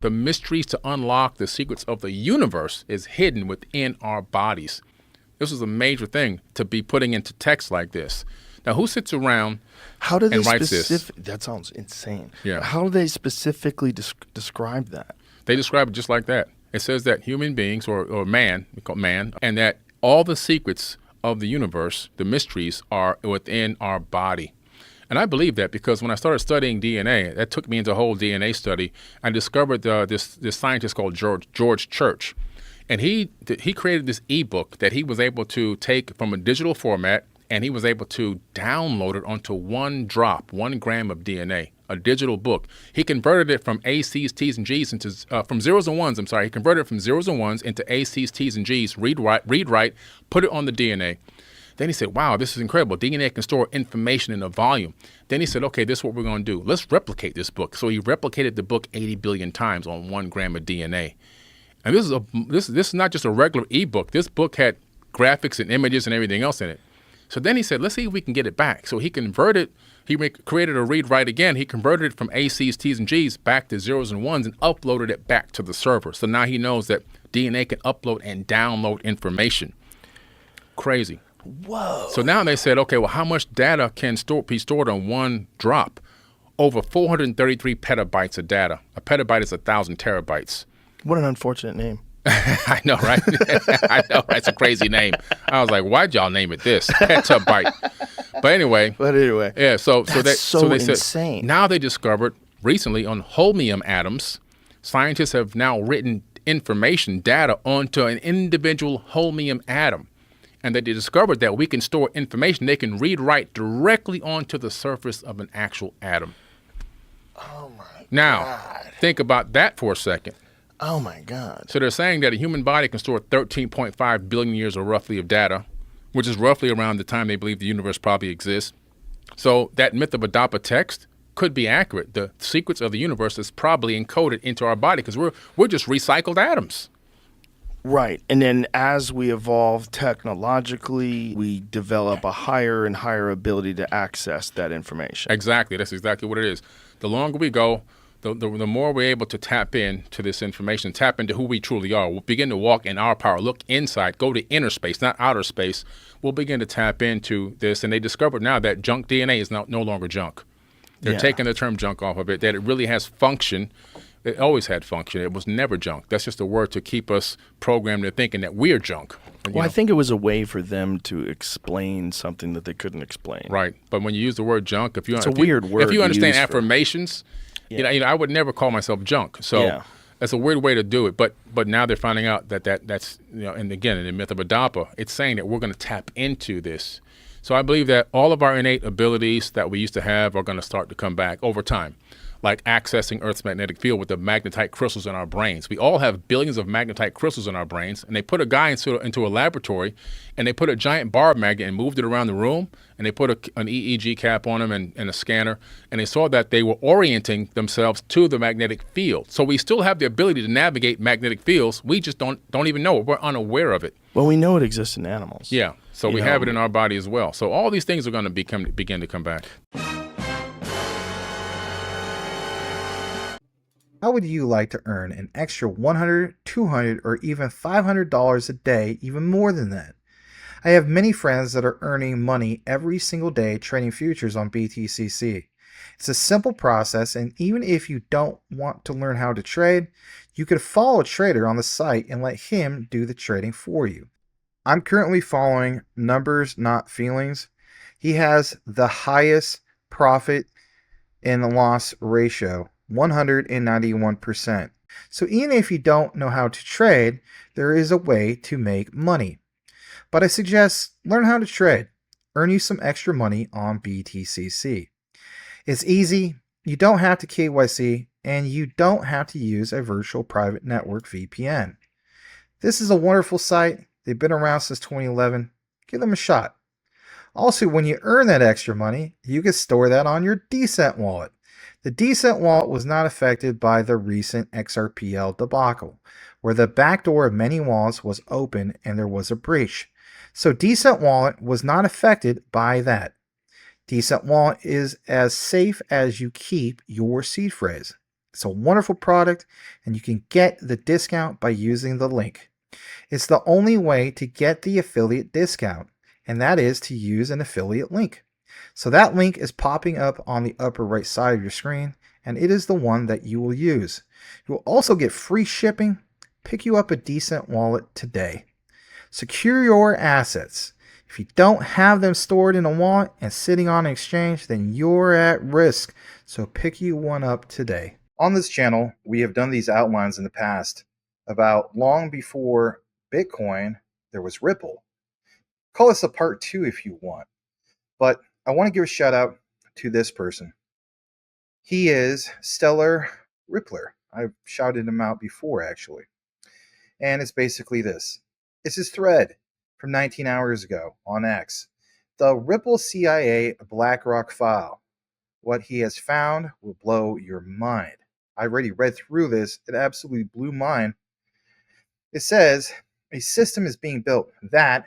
The mysteries to unlock the secrets of the universe is hidden within our bodies. This is a major thing to be putting into text like this. Now, who sits around and writes this? That sounds insane. Yeah. How do they specifically describe that? They describe it just like that. It says that human beings, or man, we call man, and that all the secrets of the universe, the mysteries, are within our body. And I believe that because when I started studying DNA, that took me into a whole DNA study. I discovered this scientist called George Church. And he created this ebook that he was able to take from a digital format, and he was able to download it onto 1 gram of DNA, a digital book. He converted it from AC's, T's, and G's into, from zeros and ones, He converted it from zeros and ones into AC's, T's, and G's, read, write, put it on the DNA. Then he said, wow, this is incredible. DNA can store information in a volume. Then he said, okay, this is what we're going to do. Let's replicate this book. So he replicated the book 80 billion times on 1 gram of DNA. And this is not just a regular ebook. This book had graphics and images and everything else in it. So then he said, let's see if we can get it back. So he converted, created a read write again. He converted it from AC's, T's, and G's back to zeros and ones and uploaded it back to the server. So now he knows that DNA can upload and download information. Crazy. Whoa. So now they said, okay, well, how much data can be stored on 1 drop? Over 433 petabytes of data. A petabyte is 1,000 terabytes. What an unfortunate name. I know, right? I know, right? It's a crazy name. I was like, why'd y'all name it this? Petabyte. But anyway. Yeah, so they insane. Said, now they discovered recently on holmium atoms, scientists have now written information, data onto an individual holmium atom. And they discovered that we can store information. They can read write directly onto the surface of an actual atom. Oh, my God. Now, think about that for a second. Oh, my God. So they're saying that a human body can store 13.5 billion years or roughly of data, which is roughly around the time they believe the universe probably exists. So that myth of Adapa text could be accurate. The secrets of the universe is probably encoded into our body because we're just recycled atoms. Right. And then as we evolve technologically, we develop a higher and higher ability to access that information. Exactly. That's exactly what it is. The longer we go, the more we're able to tap into this information, tap into who we truly are. We'll begin to walk in our power, look inside, go to inner space, not outer space. We'll begin to tap into this. And they discovered now that junk DNA is no longer junk. They're taking the term junk off of it, that it really has function. It always had function. It was never junk. That's just a word to keep us programmed into thinking that we're junk. Well, I think it was a way for them to explain something that they couldn't explain. Right. But when you use the word junk, it's a weird word. If you understand affirmations, you know, I would never call myself junk. So that's a weird way to do it. But now they're finding out that's, you know, and again, in the myth of Adapa, it's saying that we're going to tap into this. So I believe that all of our innate abilities that we used to have are going to start to come back over time, like accessing Earth's magnetic field with the magnetite crystals in our brains. We all have billions of magnetite crystals in our brains, and they put a guy into a laboratory, and they put a giant bar magnet and moved it around the room, and they put an EEG cap on him and a scanner, and they saw that they were orienting themselves to the magnetic field. So we still have the ability to navigate magnetic fields. We just don't even know it. We're unaware of it. Well, we know it exists in animals. Yeah, so we have it in our body as well. So all these things are going to begin to come back. How would you like to earn an extra $100, $200, or even $500 a day, even more than that? I have many friends that are earning money every single day trading futures on BTCC. It's a simple process, and even if you don't want to learn how to trade, you could follow a trader on the site and let him do the trading for you. I'm currently following Numbers Not Feelings. He has the highest profit and loss ratio, 191%. So even if you don't know how to trade, there is a way to make money. But I suggest learn how to trade. Earn you some extra money on BTCC. It's easy, you don't have to KYC, and you don't have to use a virtual private network VPN. This is a wonderful site. They've been around since 2011. Give them a shot. Also, when you earn that extra money, you can store that on your Decent wallet. The Decent wallet was not affected by the recent XRPL debacle, where the backdoor of many wallets was open and there was a breach. So Decent wallet was not affected by that. Decent wallet is as safe as you keep your seed phrase. It's a wonderful product, and you can get the discount by using the link. It's the only way to get the affiliate discount, and that is to use an affiliate link. So that link is popping up on the upper right side of your screen, and it is the one that you will use. You will also get free shipping. Pick you up a decent wallet today. Secure your assets. If you don't have them stored in a wallet and sitting on an exchange, then you're at risk. So pick you one up today. On this channel, we have done these outlines in the past about long before Bitcoin, there was Ripple. Call this a part 2 if you want. But I want to give a shout out to this person. He is Stellar Rippler. I've shouted him out before, actually. And it's basically this. It's his thread from 19 hours ago on X. The Ripple-CIA-BlackRock File. What he has found will blow your mind. I already read through this. It absolutely blew mine. It says a system is being built that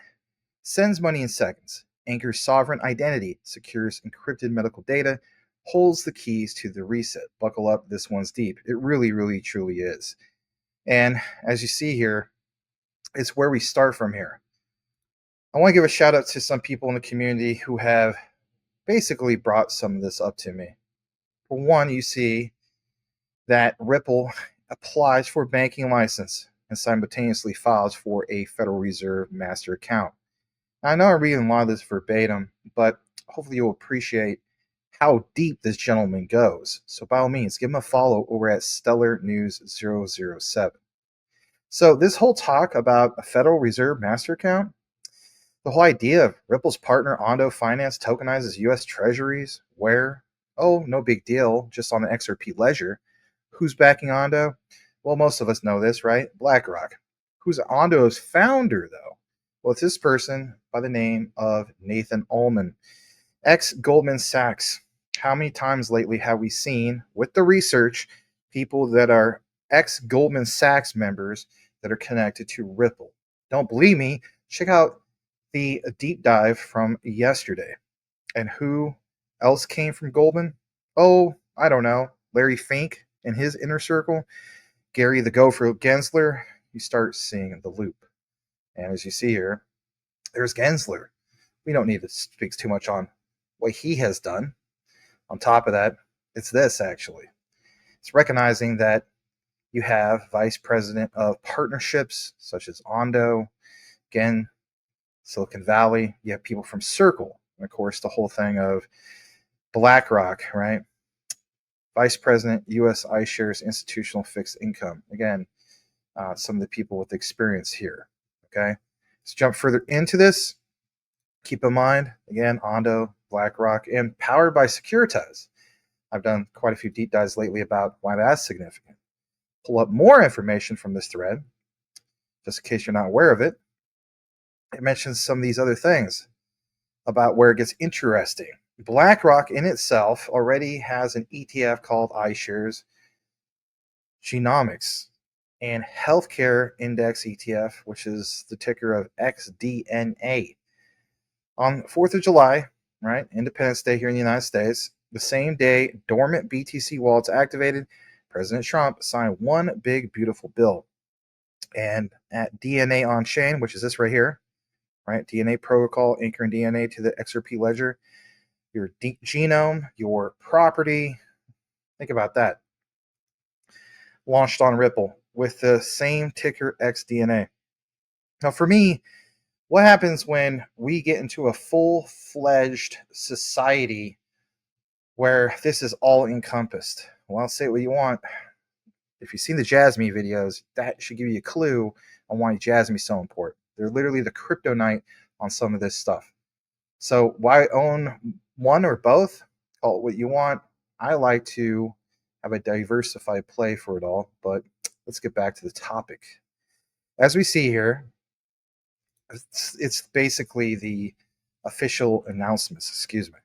sends money in seconds, anchors sovereign identity, secures encrypted medical data, holds the keys to the reset. Buckle up, this one's deep. It really, really, truly is. And as you see here, it's where we start from here. I want to give a shout out to some people in the community who have basically brought some of this up to me. For one, you see that Ripple applies for a banking license and simultaneously files for a Federal Reserve master account. Now, I know I'm reading a lot of this verbatim, but hopefully you'll appreciate how deep this gentleman goes. So by all means, give him a follow over at Stellar News 007. So this whole talk about a Federal Reserve master account, the whole idea of Ripple's partner Ondo Finance tokenizes U.S. Treasuries, where, oh, no big deal, just on the XRP ledger. Who's backing Ondo? Well, most of us know this, right? BlackRock. Who's Ondo's founder, though? Well, it's this person by the name of Nathan Ullman, ex-Goldman-Sachs. How many times lately have we seen, with the research, people that are ex-Goldman-Sachs members that are connected to Ripple? Don't believe me? Check out the deep dive from yesterday. And who else came from Goldman? Oh, I don't know. Larry Fink and his inner circle. Gary the Gopher Gensler. You start seeing the loop. And as you see here, there's Gensler. We don't need to speak too much on what he has done. On top of that, it's this actually. It's recognizing that you have vice president of partnerships such as Ondo, again, Silicon Valley. You have people from Circle, and of course, the whole thing of BlackRock, right? Vice President, U.S. iShares Institutional Fixed Income. Again, some of the people with experience here. Okay, let's jump further into this. Keep in mind, again, Ondo, BlackRock, and powered by Securitize. I've done quite a few deep dives lately about why that's significant. Pull up more information from this thread, just in case you're not aware of it. It mentions some of these other things about where it gets interesting. BlackRock in itself already has an ETF called iShares Genomics and Healthcare Index ETF, which is the ticker of XDNA. On 4th of July, right, Independence Day here in the United States, the same day dormant BTC wallets activated, President Trump signed one big, beautiful bill. And at DNA on chain, which is this right here, right, DNA protocol anchoring DNA to the XRP ledger, your genome, your property, think about that, launched on Ripple with the same ticker XDNA. Now, for me, what happens when we get into a full-fledged society where this is all encompassed? Well, say what you want. If you've seen the Jasmine videos, that should give you a clue on why Jasmine is so important. They're literally the kryptonite on some of this stuff. So why own one or both? Call it what you want. I like to have a diversified play for it all, but let's get back to the topic. As we see here, it's basically the official announcements, excuse me.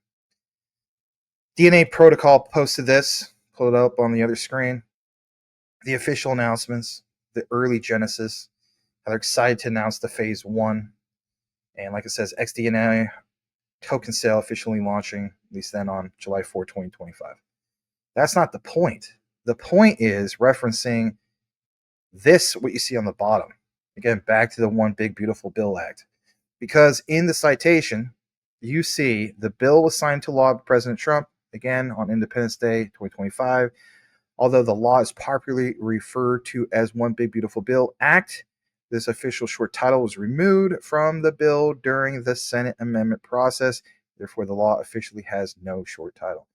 DNA Protocol posted this, pull it up on the other screen. The official announcements, the early genesis, how they're excited to announce the phase 1. And like it says, XDNA token sale officially launching, at least then on July 4, 2025. That's not the point. the point is referencing this, what you see on the bottom. Again, back to the One Big Beautiful Bill Act. Because in the citation, you see the bill was signed into law by President Trump, again, on Independence Day 2025. Although the law is popularly referred to as One Big Beautiful Bill Act, this official short title was removed from the bill during the Senate amendment process. Therefore, the law officially has no short title.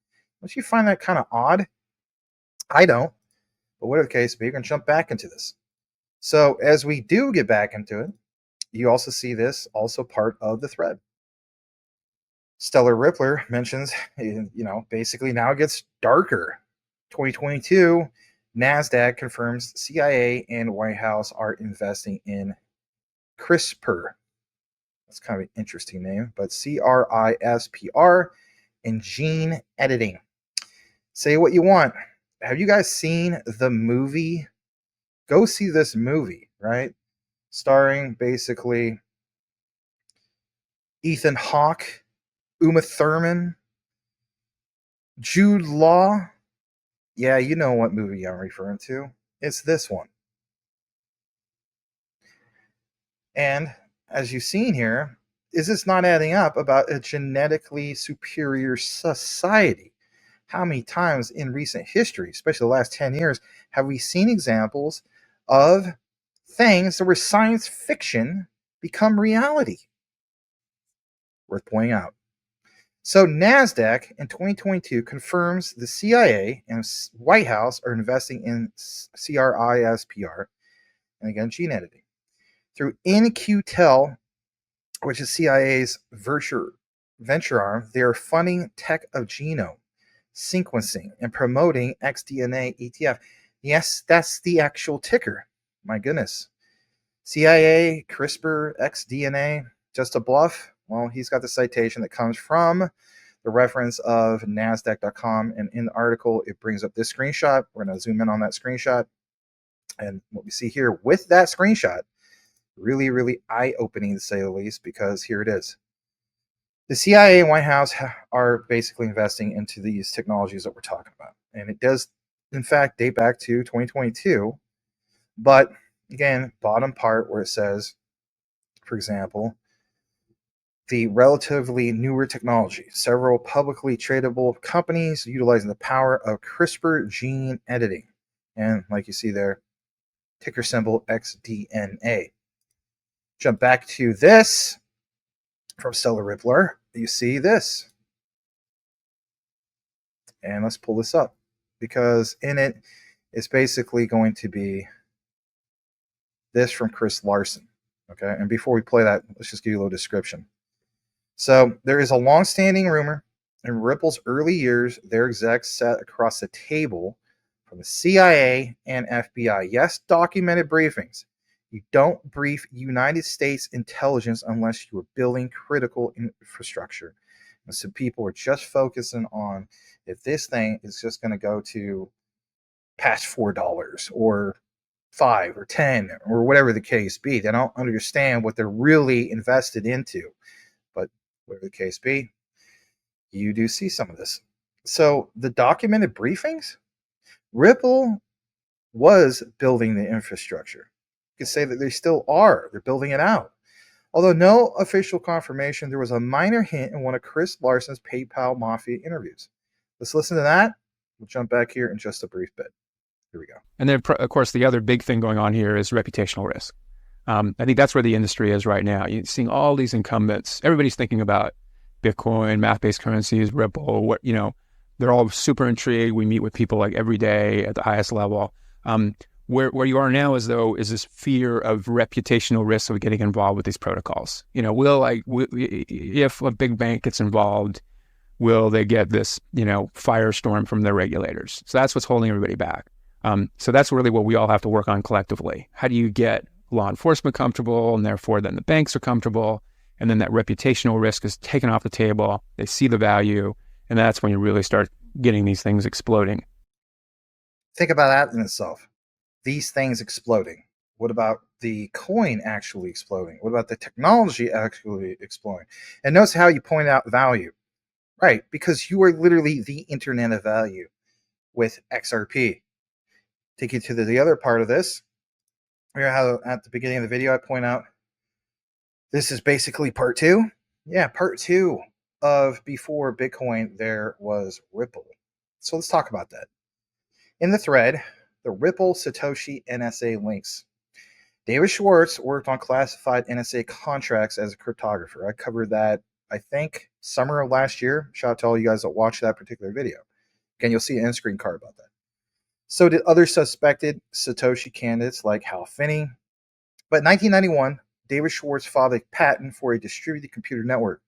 Don't you find that kind of odd? I don't. But whatever the case, but you're going to jump back into this. So as we do get back into it, you also see this also part of the thread. Stellar Rippler mentions, basically now it gets darker. 2022, NASDAQ confirms CIA and White House are investing in CRISPR. That's kind of an interesting name, but CRISPR and gene editing. Say what you want. Have you guys seen the movie? Go see this movie, right? Starring basically Ethan Hawke, Uma Thurman, Jude Law. Yeah, you know what movie I'm referring to. It's this one. And as you've seen here, is this not adding up about a genetically superior society? How many times in recent history, especially the last 10 years, have we seen examples of things that were science fiction become reality? Worth pointing out. So NASDAQ in 2022 confirms the CIA and White House are investing in CRISPR, and again, gene editing. Through InQtel, which is CIA's venture arm, they are funding tech of genome sequencing and promoting XDNA ETF. Yes, that's the actual ticker. My goodness. CIA, CRISPR, XDNA, just a bluff? Well, he's got the citation that comes from the reference of NASDAQ.com. And in the article, it brings up this screenshot. We're going to zoom in on that screenshot. And what we see here with that screenshot, really, really eye-opening to say the least, because here it is. The CIA and White House are basically investing into these technologies that we're talking about. And it does, in fact, date back to 2022. But again, bottom part where it says, for example, the relatively newer technology, several publicly tradable companies utilizing the power of CRISPR gene editing. And like you see there, ticker symbol XDNA. Jump back to this. From Stellar Rippler, you see this. And let's pull this up, because in it, it's basically going to be this from Chris Larson. Okay, and before we play that, let's just give you a little description. So there is a long-standing rumor in Ripple's early years, their execs sat across the table from the CIA and FBI. Yes, documented briefings. You don't brief United States intelligence unless you are building critical infrastructure. And so people are just focusing on if this thing is just going to go to past $4 or 5 or 10 or whatever the case be. They don't understand what they're really invested into. But whatever the case be, you do see some of this. So the documented briefings, Ripple was building the infrastructure. You could say that they still are. They're building it out. Although no official confirmation, there was a minor hint in one of Chris Larson's PayPal Mafia interviews. Let's listen to that. We'll jump back here in just a brief bit. Here we go. And then, of course, the other big thing going on here is reputational risk. I think that's where the industry is right now. You're seeing all these incumbents. Everybody's thinking about Bitcoin, math-based currencies, Ripple. They're all super intrigued. We meet with people like every day at the highest level. Where you are now is this fear of reputational risk of getting involved with these protocols. If a big bank gets involved, will they get this firestorm from their regulators? So that's what's holding everybody back. So that's really what we all have to work on collectively. How do you get law enforcement comfortable, and therefore then the banks are comfortable, and then that reputational risk is taken off the table. They see the value, and that's when you really start getting these things exploding. Think about that in itself. These things exploding. What about the coin actually exploding? What about the technology actually exploding? And notice how you point out value. Right, because you are literally the internet of value with XRP. Take you to the other part of this. Here, how at the beginning of the video I point out this is basically part two. Yeah, part two of before Bitcoin there was Ripple. So let's talk about that. In the thread, the Ripple Satoshi NSA links. David Schwartz worked on classified NSA contracts as a cryptographer. I covered that, I think, summer of last year. Shout out to all you guys that watched that particular video. Again, you'll see an end screen card about that. So did other suspected Satoshi candidates like Hal Finney. But in 1991, David Schwartz filed a patent for a distributed computer network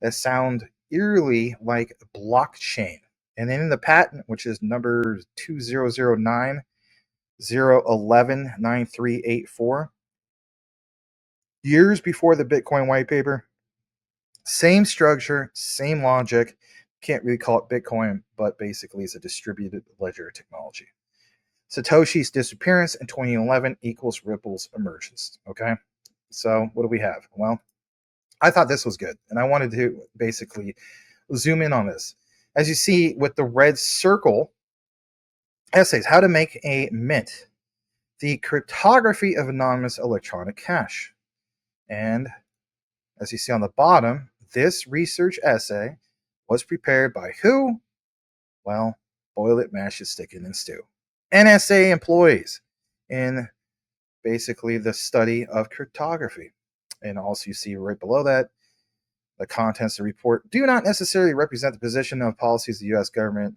that sound eerily like blockchain. And then in the patent, which is number 2009 011 9384, years before the Bitcoin white paper, same structure, same logic. Can't really call it Bitcoin, but basically it's a distributed ledger technology. Satoshi's disappearance in 2011 equals Ripple's emergence. Okay, so what do we have? Well, I thought this was good, and I wanted to basically zoom in on this. As you see with the red circle, essays, how to make a mint, the cryptography of anonymous electronic cash. And as you see on the bottom, this research essay was prepared by who? Well, boil it, mash it, stick it in stew. NSA employees in basically the study of cryptography. And also you see right below that, the contents of the report do not necessarily represent the position of policies of the U.S. government,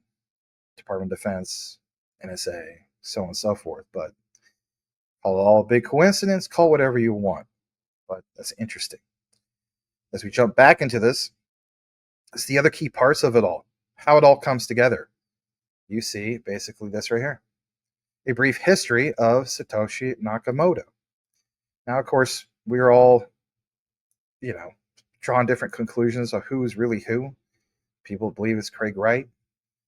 Department of Defense, NSA, so on and so forth. But call it all a big coincidence, call whatever you want. But that's interesting. As we jump back into this, it's the other key parts of it all, how it all comes together. You see basically this right here. A brief history of Satoshi Nakamoto. Now, of course, we're all, drawing different conclusions of who is really who. People believe it's Craig Wright.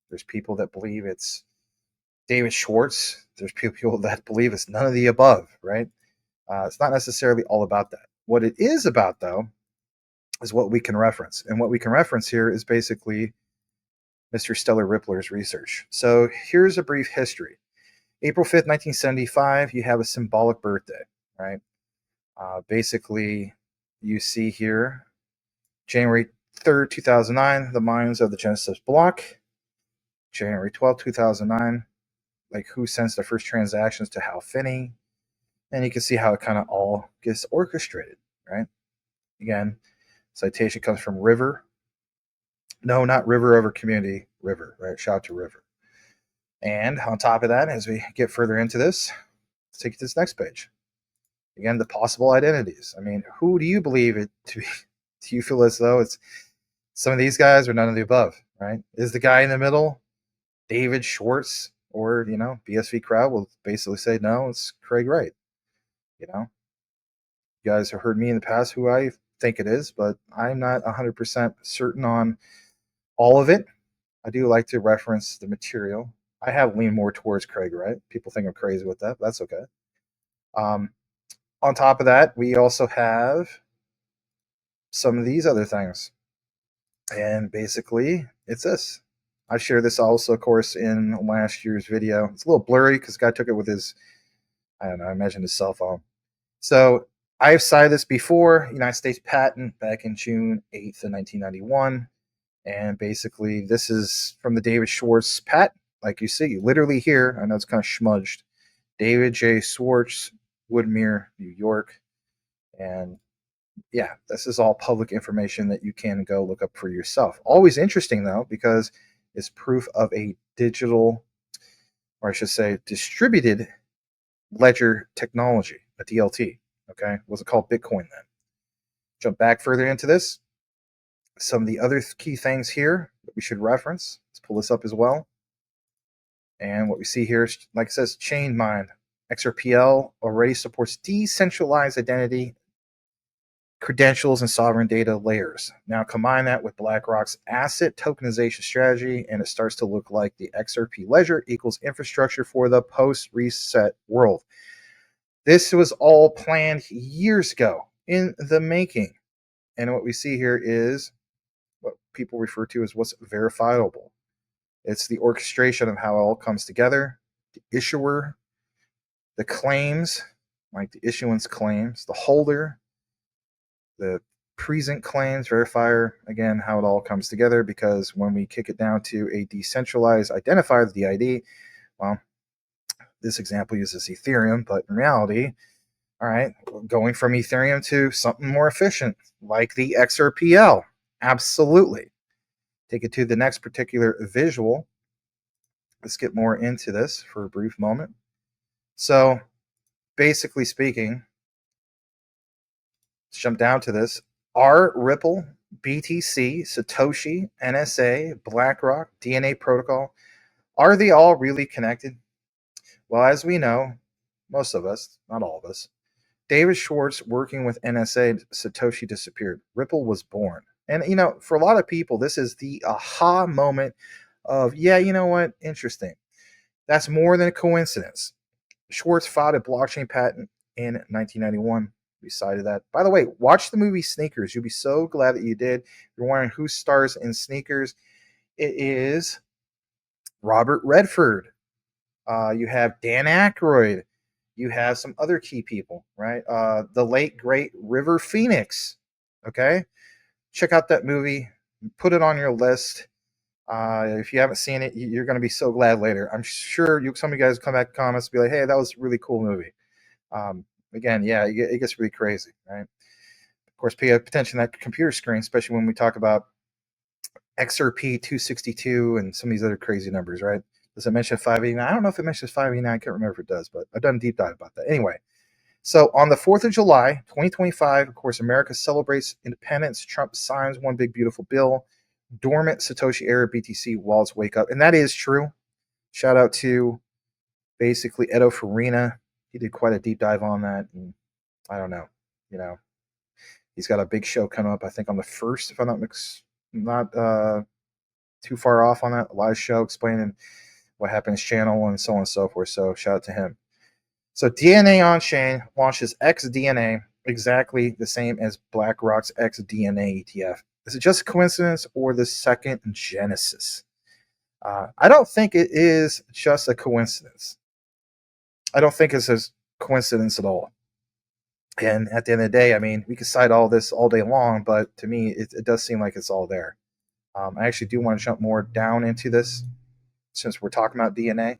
There's people that believe it's David Schwartz. There's people that believe it's none of the above, right? It's not necessarily all about that. What it is about, though, is what we can reference. And what we can reference here is basically Mr. Stellar Rippler's research. So here's a brief history. April 5th, 1975, you have a symbolic birthday, right? Basically, you see here, January 3rd, 2009, the minds of the Genesis block. January 12th, 2009, like who sends the first transactions to Hal Finney. And you can see how it kind of all gets orchestrated, right? Again, citation comes from River. No, not River over Community, River, right? Shout out to River. And on top of that, as we get further into this, let's take it to this next page. Again, the possible identities. I mean, who do you believe it to be? Do you feel as though it's some of these guys or none of the above, right? Is the guy in the middle David Schwartz, or, BSV crowd will basically say, no, it's Craig Wright. You guys have heard me in the past who I think it is, but I'm not 100% certain on all of it. I do like to reference the material. I have leaned more towards Craig Wright. People think I'm crazy with that. But that's okay. On top of that, we also have some of these other things. And basically, it's this. I shared this also, of course, in last year's video. It's a little blurry because the guy took it with his, I imagine his cell phone. So I've cited this before, United States patent back in June 8th of 1991. And basically, this is from the David Schwartz patent. Like you see, literally here, I know it's kind of smudged, David J. Schwartz, Woodmere, New York. And yeah, this is all public information that you can go look up for yourself. Always interesting, though, because it's proof of a digital, or I should say, distributed ledger technology, a DLT. Okay, it wasn't called Bitcoin then. Jump back further into this. Some of the other key things here that we should reference. Let's pull this up as well. And what we see here, like it says, chain mine. XRPL already supports decentralized identity, credentials, and sovereign data layers. Now combine that with BlackRock's asset tokenization strategy, and it starts to look like the XRP ledger equals infrastructure for the post-reset world. This was all planned years ago in the making. And what we see here is what people refer to as what's verifiable. It's the orchestration of how it all comes together. The issuer the claims, like the issuance claims, the holder, the present claims, verifier, again, how it all comes together, because when we kick it down to a decentralized identifier, the DID, well, this example uses Ethereum, but in reality, all right, going from Ethereum to something more efficient, like the XRPL, absolutely. Take it to the next particular visual. Let's get more into this for a brief moment. So, basically speaking, let's jump down to this. Are Ripple, BTC, Satoshi, NSA, BlackRock, DNA protocol, are they all really connected? Well, as we know, most of us, not all of us, David Schwartz working with NSA, Satoshi disappeared. Ripple was born. And, for a lot of people, this is the aha moment of, yeah, you know what? Interesting. That's more than a coincidence. Schwartz filed a blockchain patent in 1991. We cited that. By the way, watch the movie Sneakers. You'll be so glad that you did. If you're wondering who stars in Sneakers, it is Robert Redford. You have Dan Aykroyd. You have some other key people, right? The late, great River Phoenix. Okay? Check out that movie. Put it on your list. If you haven't seen it, you're going to be so glad later. I'm sure some of you guys come back comments and be like, hey, that was a really cool movie. Again, yeah, it gets really crazy, right? Of course, pay attention to that computer screen, especially when we talk about XRP 262 and some of these other crazy numbers, right? Does it mention 589? I don't know if it mentions 589. I can't remember if it does, but I've done a deep dive about that. Anyway, so on the 4th of July, 2025, of course, America celebrates independence. Trump signs one big, beautiful bill. Dormant Satoshi era BTC wallets wake up. And that is true. Shout out to basically Edo Farina. He did quite a deep dive on that. And I don't know, he's got a big show coming up, I think on the 1st, if I'm not too far off on that, a live show explaining what happened in his channel and so on and so forth. So shout out to him. So DNA on chain launches XDNA, exactly the same as BlackRock's XDNA ETF. Is it just a coincidence or the second genesis? I don't think it is just a coincidence. I don't think it's a coincidence at all. And at the end of the day, I mean, we could cite all this all day long, but to me, it does seem like it's all there. I actually do want to jump more down into this since we're talking about DNA.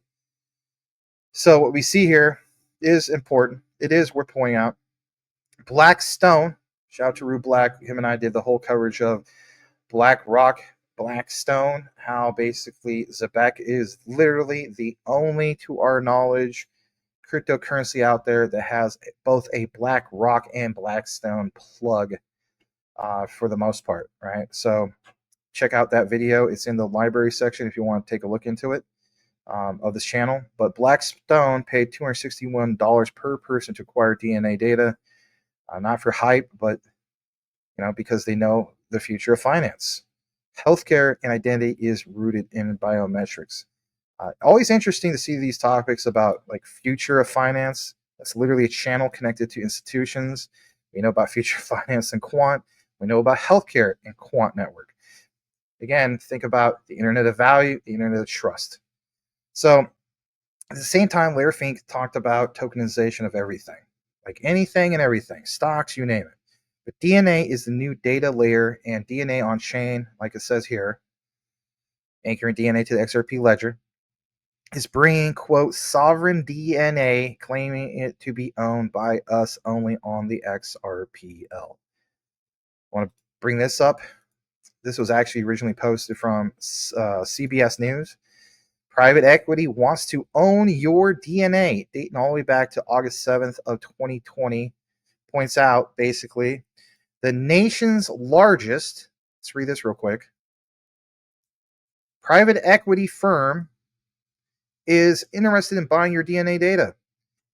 So what we see here is important. It is worth pointing out. BlackStone, shout out to Rue Black. Him and I did the whole coverage of BlackRock, BlackStone, how basically Zebek is literally the only, to our knowledge, cryptocurrency out there that has both a BlackRock and BlackStone plug for the most part, right? So check out that video. It's in the library section if you want to take a look into it of this channel. But BlackStone paid $261 per person to acquire DNA data, not for hype, but because they know the future of finance. Healthcare and identity is rooted in biometrics. Always interesting to see these topics about like future of finance. That's literally a channel connected to institutions. We know about future finance and quant. We know about healthcare and quant network. Again, think about the internet of value, the internet of trust. So at the same time, Larry Fink talked about tokenization of everything, like anything and everything, stocks, you name it. But DNA is the new data layer, and DNA on chain, like it says here, anchoring DNA to the XRP ledger, is bringing, quote, sovereign DNA, claiming it to be owned by us only on the XRPL. I want to bring this up. This was actually originally posted from CBS News. Private equity wants to own your DNA, dating all the way back to August 7th of 2020. Points out, basically, the nation's largest, let's read this real quick, private equity firm is interested in buying your DNA data.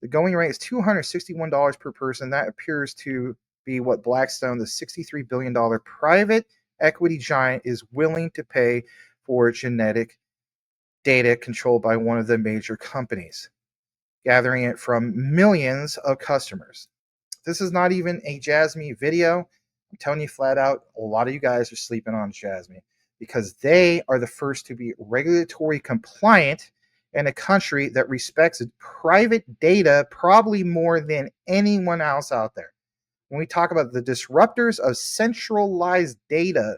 The going rate is $261 per person. That appears to be what Blackstone, the $63 billion private equity giant, is willing to pay for genetic data controlled by one of the major companies, gathering it from millions of customers. This is not even a Jasmine video. I'm telling you flat out, a lot of you guys are sleeping on Jasmine because they are the first to be regulatory compliant and a country that respects private data probably more than anyone else out there. When we talk about the disruptors of centralized data,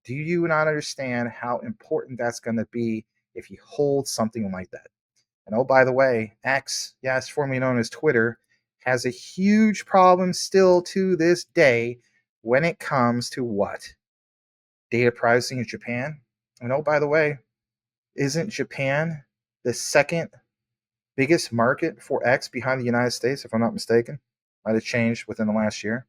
do you not understand how important that's going to be if you hold something like that? And oh, by the way, X, yes, formerly known as Twitter, has a huge problem still to this day when it comes to what? Data privacy in Japan. And oh, by the way, isn't Japan the second biggest market for X behind the United States, if I'm not mistaken? Might have changed within the last year.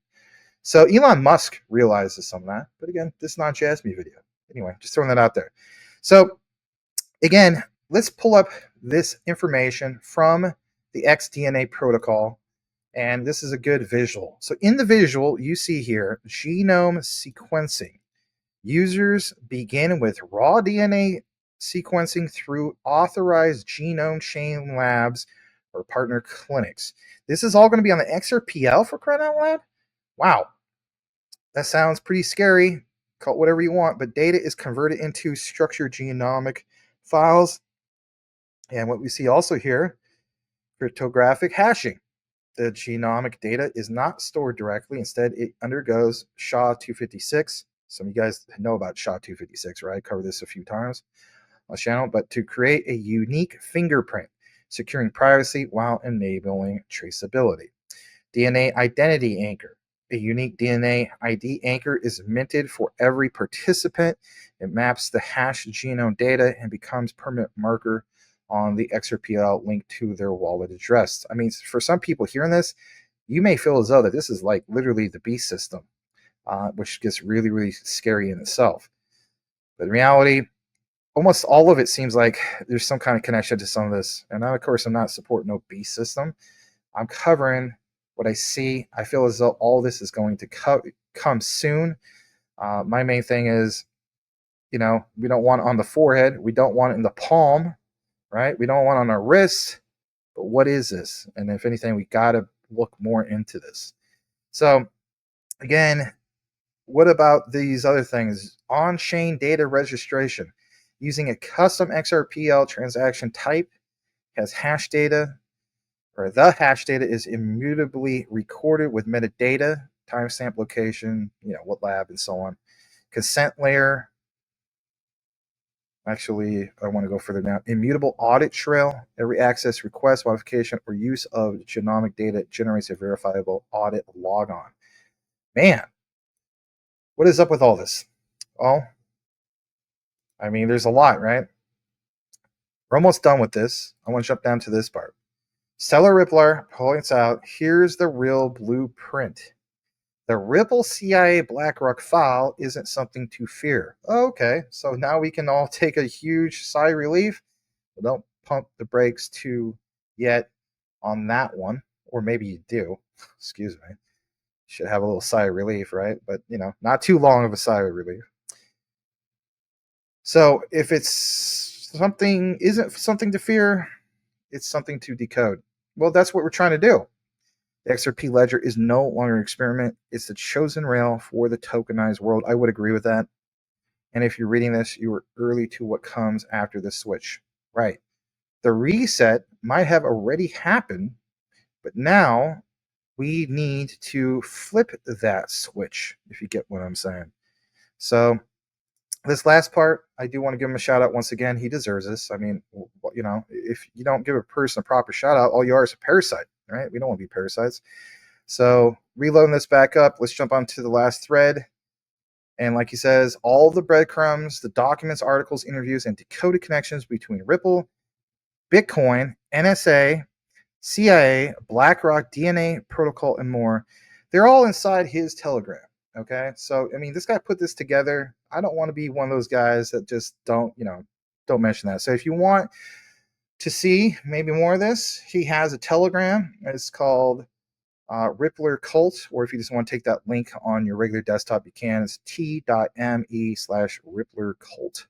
So Elon Musk realizes some of that. But again, this is not a Jazz Me video. Anyway, just throwing that out there. So again, let's pull up this information from the XDNA protocol. And this is a good visual. So in the visual, you see here genome sequencing. Users begin with raw DNA sequencing through authorized genome chain labs or partner clinics. This is all going to be on the XRPL, for crying out loud. Wow. That sounds pretty scary. Call it whatever you want, but data is converted into structured genomic files. And what we see also here, cryptographic hashing. The genomic data is not stored directly. Instead, it undergoes SHA-256. Some of you guys know about SHA-256, right? I covered this a few times on the channel, but to create a unique fingerprint, securing privacy while enabling traceability. DNA identity anchor. A unique DNA ID anchor is minted for every participant. It maps the hash genome data and becomes permanent marker on the XRPL linked to their wallet address. I mean, for some people hearing this, you may feel as though that this is like literally the beast system, which gets really, really scary in itself. But in reality, almost all of it seems like there's some kind of connection to some of this. And now, of course, I'm not supporting no beast system. I'm covering what I see. I feel as though all this is going to come soon. My main thing is, we don't want it on the forehead. We don't want it in the palm, right? We don't want it on our wrist. But what is this? And if anything, we got to look more into this. So again, what about these other things? On-chain data registration. Using a custom XRPL transaction type has hash data, or the hash data is immutably recorded with metadata, timestamp, location, what lab, and so on. Consent layer. Actually, I want to go further down. Immutable audit trail. Every access, request, modification, or use of genomic data generates a verifiable audit logon. Man, what is up with all this? Well, I mean, there's a lot, right? We're almost done with this. I want to jump down to this part. Stellar Rippler points out, here's the real blueprint. The Ripple-CIA-BlackRock File isn't something to fear. Okay, so now we can all take a huge sigh of relief. But don't pump the brakes too yet on that one. Or maybe you do. Excuse me. Should have a little sigh of relief, right? But, not too long of a sigh of relief. So if isn't something to fear, it's something to decode. Well, that's what we're trying to do. The XRP ledger is no longer an experiment. It's the chosen rail for the tokenized world. I would agree with that. And if you're reading this, you were early to what comes after the switch. Right. The reset might have already happened, but now we need to flip that switch, if you get what I'm saying. So this last part, I do want to give him a shout out once again. He deserves this. I mean, if you don't give a person a proper shout out, all you are is a parasite, right? We don't want to be parasites. So reloading this back up, let's jump onto the last thread. And like he says, all the breadcrumbs, the documents, articles, interviews, and decoded connections between Ripple, Bitcoin, NSA, CIA, BlackRock, DNA protocol, and more, they're all inside his Telegram. Okay, so I mean, this guy put this together. I don't want to be one of those guys that just don't mention that. So if you want to see maybe more of this, he has a Telegram. It's called Rippler Cult, or if you just want to take that link on your regular desktop, you can. It's t.me/Rippler Cult.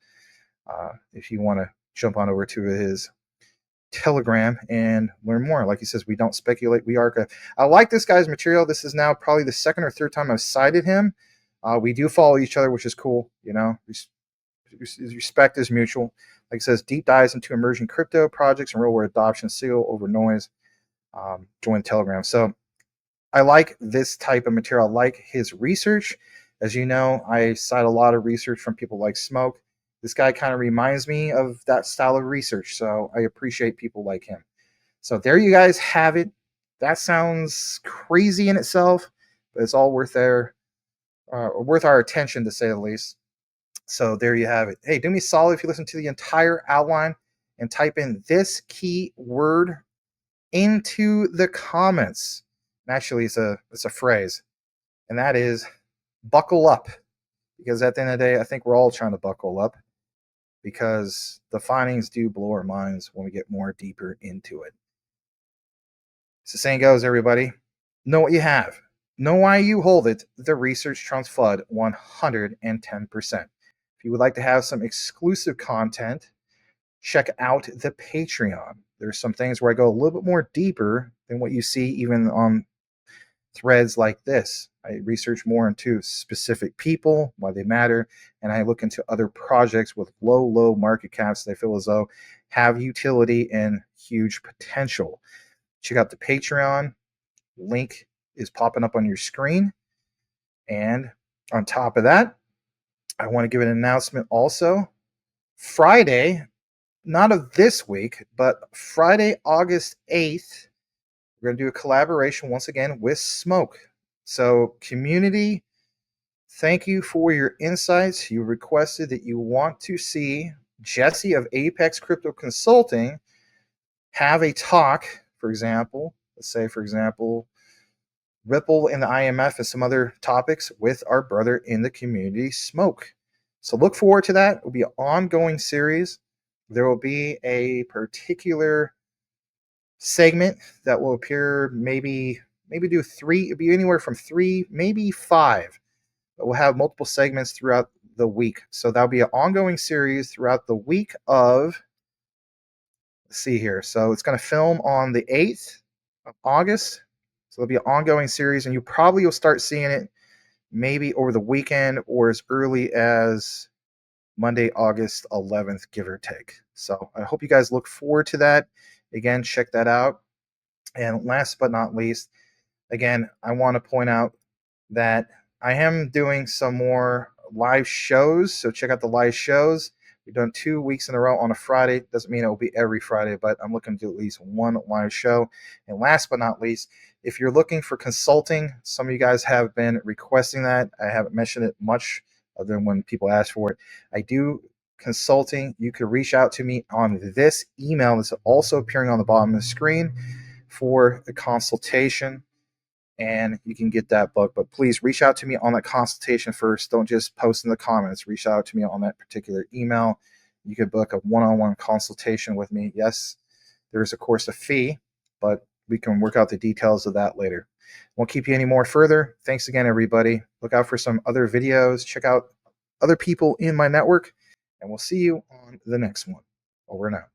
If you want to jump on over to his Telegram and learn more. Like he says, we don't speculate, we archive. I like this guy's material. This is now probably the second or third time I've cited him. We do follow each other, which is cool. respect is mutual. Like it says, deep dives into emerging crypto projects and real world adoption, seal over noise. Join Telegram. So I like this type of material. I like his research. As you know, I cite a lot of research from people like Smoke. This guy kind of reminds me of that style of research. So I appreciate people like him. So there you guys have it. That sounds crazy in itself, but it's all worth our attention, to say the least. So there you have it. Hey, do me a solid if you listen to the entire outline and type in this key word into the comments. And actually, it's a phrase, and that is buckle up. Because at the end of the day, I think we're all trying to buckle up, because the findings do blow our minds when we get more deeper into it. As the saying goes, everybody, know what you have. Know why you hold it. The research trumps FUD 110%. If you would like to have some exclusive content, check out the Patreon. There's some things where I go a little bit more deeper than what you see even on threads like this. I research more into specific people, why they matter, and I look into other projects with low market caps that I feel as though have utility and huge potential. Check out the Patreon. Link is popping up on your screen. And on top of that, I want to give an announcement also. Friday, not of this week, but Friday, August 8th, we're going to do a collaboration once again with Smoke. So, community, thank you for your insights. You requested that you want to see Jesse of Apex Crypto Consulting have a talk, for example, Ripple and the IMF and some other topics with our brother in the community, Smoke. So look forward to that. It will be an ongoing series. There will be a particular segment that will appear maybe do 3, it'll be anywhere from 3, maybe 5. But we'll have multiple segments throughout the week. So that'll be an ongoing series throughout the week of, let's see here. So it's going to film on the 8th of August. So it'll be an ongoing series, and you probably will start seeing it maybe over the weekend or as early as Monday, August 11th, give or take. So I hope you guys look forward to that. Again, check that out. And last but not least, again, I want to point out that I am doing some more live shows. So check out the live shows. We've done 2 weeks in a row on a Friday. Doesn't mean it will be every Friday, but I'm looking to do at least one live show. And last but not least, if you're looking for consulting, some of you guys have been requesting that. I haven't mentioned it much other than when people ask for it. I do consulting. You can reach out to me on this email that's also appearing on the bottom of the screen for a consultation, and you can get that book. But please reach out to me on that consultation first. Don't just post in the comments. Reach out to me on that particular email. You could book a one-on-one consultation with me. Yes, there is, of course, a fee, but we can work out the details of that later. Won't keep you any more further. Thanks again, everybody. Look out for some other videos. Check out other people in my network, and we'll see you on the next one. Over and out.